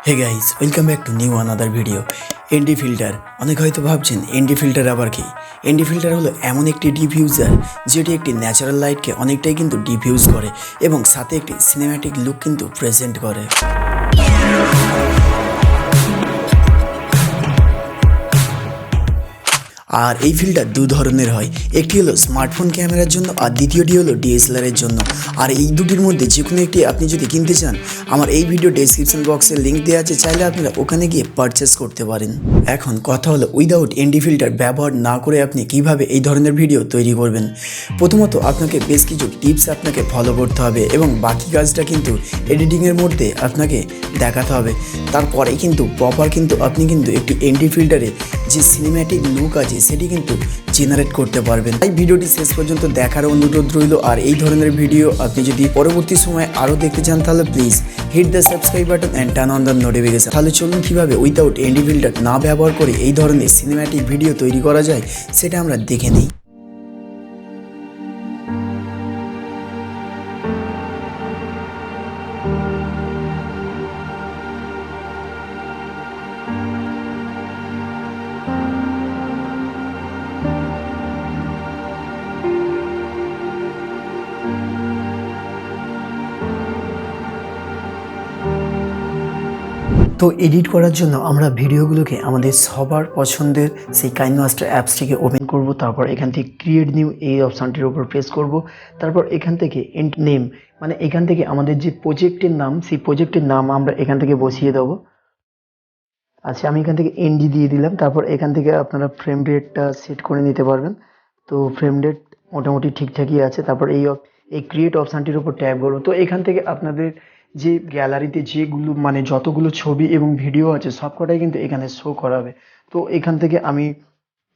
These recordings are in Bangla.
Hey guys, welcome back to new another video. ND filter, অনেকে হয়তো ভাবছেন এনডি ফিল্টার আবার কি। এনডি ফিল্টার হলো এমন একটি ডিফিউজার যেটি একটি ন্যাচারাল লাইটকে অনেকটাই কিন্তু ডিফিউজ করে এবং সাথে একটি সিনেম্যাটিক লুক কিন্তু প্রেজেন্ট করে। আর এই ফিল্টার দু ধরনের হয়, একটি হলো স্মার্টফোন ক্যামেরার জন্য আর দ্বিতীয়টি হলো ডিএসএলআরের জন্য। আর এই দুটির মধ্যে যে কোনো একটি আপনি যদি কিনতে চান, আমার এই ভিডিও ডেসক্রিপশন বক্সে লিঙ্ক দেওয়া আছে, চাইলে আপনারা ওখানে গিয়ে পারচেস করতে পারেন। এখন কথা হলো উইদাউট এনডি ফিল্টার ব্যবহার না করে আপনি কিভাবে এই ধরনের ভিডিও তৈরি করবেন। প্রথমত আপনাকে বেশ কিছু টিপস আপনাকে ফলো করতে হবে এবং বাকি কাজটা কিন্তু এডিটিংয়ের মধ্যে আপনাকে দেখাতে হবে। তারপরেই কিন্তু প্রপার কিন্তু আপনি কিন্তু একটি এনডি ফিল্টারে যে সিনেম্যাটিক লুক আছে সেটি কিন্তু জেনারেট করতে পারবেন। তাই ভিডিওটি শেষ পর্যন্ত দেখার অনুরোধ রইল। আর এই ধরনের ভিডিও আপনি যদি পরবর্তী সময় আরও দেখতে চান তাহলে please hit the subscribe button and turn on the notification. তাহলে চলুন কীভাবে উইদাউট এনডি ফিল্টার না ব্যবহার করে এই ধরনের সিনেম্যাটিক ভিডিও তৈরি করা যায় সেটা আমরা দেখে নিই। তো এডিট করার জন্য আমরা ভিডিওগুলোকে আমাদের সবার পছন্দের সেই কাইনমাস্টার অ্যাপসটিকে ওপেন করব। তারপর এখান থেকে ক্রিয়েট নিউ এই অপশানটির উপর প্রেস করব। তারপর এখান থেকে এন্ড নেম, মানে এখান থেকে আমাদের যে প্রজেক্টের নাম, সেই প্রজেক্টের নাম আমরা এখান থেকে বসিয়ে দেবো। আচ্ছা, আমি এখান থেকে এনডি দিয়ে দিলাম। তারপর এখান থেকে আপনারা ফ্রেম রেটটা সেট করে নিতে পারবেন। তো ফ্রেম রেট মোটামুটি ঠিকঠাকই আছে। তারপর এই ক্রিয়েট অপশানটির উপর ট্যাপ করবো। তো এখান থেকে আপনাদের যে গ্যালারিতে যেগুলো মানে যতগুলো ছবি এবং ভিডিও আছে সবকটাই কিন্তু এখানে শো করাবে। তো এখান থেকে আমি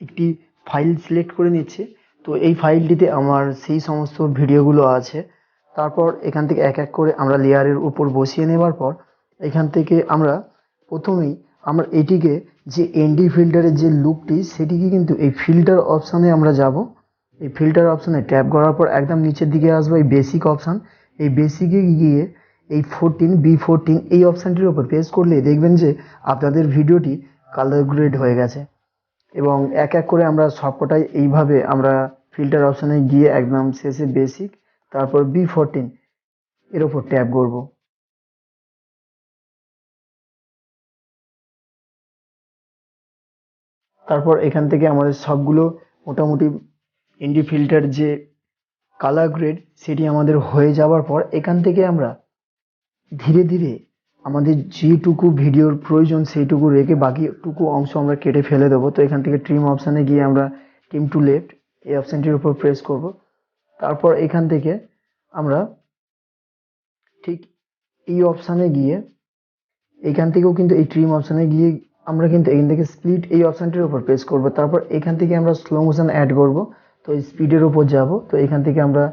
একটি ফাইল সিলেক্ট করে নিচ্ছি। তো এই ফাইলটিতে আমার সেই সমস্ত ভিডিওগুলো আছে। তারপর এখান থেকে এক এক করে আমরা লেয়ারের উপর বসিয়ে নেবার পর এখান থেকে আমরা প্রথমেই আমরা এটিকে যে এনডি ফিল্টারের যে লুকটি সেটিকে কিন্তু এই ফিল্টার অপশানে আমরা যাব। এই ফিল্টার অপশানে ট্যাপ করার পর একদম নিচের দিকে আসবো এই বেসিক অপশান। এই বেসিকে গিয়ে এই 14 এই অপশানটির উপর প্রেস করলে দেখবেন যে আপনাদের ভিডিওটি কালার গ্রেড হয়ে গেছে। এবং এক এক করে আমরা সবকটাই এইভাবে আমরা ফিল্টার অপশানে গিয়ে একদম শেষে বেসিক, তারপর B14 এর উপর ট্যাপ করব। তারপর এখান থেকে আমাদের সবগুলো মোটামুটি এনডি ফিল্টার যে কালার গ্রেড সেটি আমাদের হয়ে যাওয়ার পর এখান থেকে আমরা ধীরে ধীরে আমাদের যেটুকু ভিডিওর প্রয়োজন সেইটুকু রেখে বাকিটুকু অংশ আমরা কেটে ফেলে দেবো। তো এখান থেকে ট্রিম অপশানে গিয়ে আমরা ট্রিম টু লেফট এই অপশানটির উপর প্রেস করব। তারপর এখান থেকে আমরা ঠিক এই অপশানে গিয়ে এখান থেকেও কিন্তু এই ট্রিম অপশানে গিয়ে আমরা কিন্তু এখান থেকে স্প্লিট এই অপশানটির উপর প্রেস করব। তারপর এখান থেকে আমরা স্লো মোশন অ্যাড করব। তো এই স্পিডের উপর যাব। তো এখান থেকে আমরা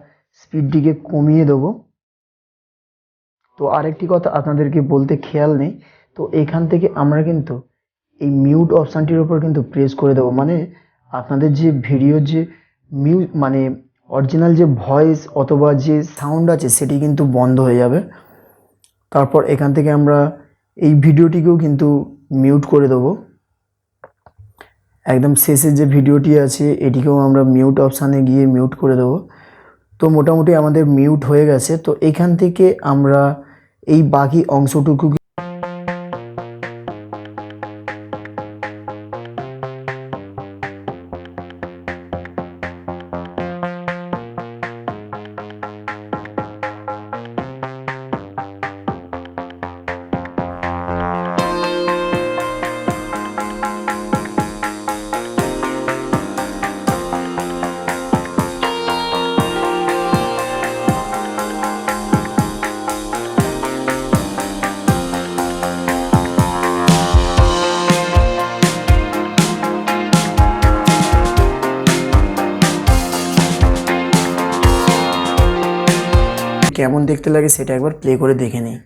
স্পিডটিকে কমিয়ে দেবো। তো আরেকটি কথা আপনাদেরকে বলতে খেয়াল নেই, তো এখান থেকে আমরা কিন্তু এই মিউট অপশানটির উপর কিন্তু প্রেস করে দেবো। মানে আপনাদের যে ভিডিওর যে মানে অরিজিনাল যে ভয়েস অথবা যে সাউন্ড আছে সেটি কিন্তু বন্ধ হয়ে যাবে। তারপর এখান থেকে আমরা এই ভিডিওটিকেও কিন্তু মিউট করে দেবো। একদম শেষে যে ভিডিওটি আছে এটিকেও আমরা মিউট অপশানে গিয়ে মিউট করে দেবো। তো মোটামুটি আমাদের মিউট হয়ে গেছে। তো এখান থেকে আমরা এই বাকি অংশটুকু কেমন দেখতে লাগে সেটা একবার প্লে করে দেখে নিই।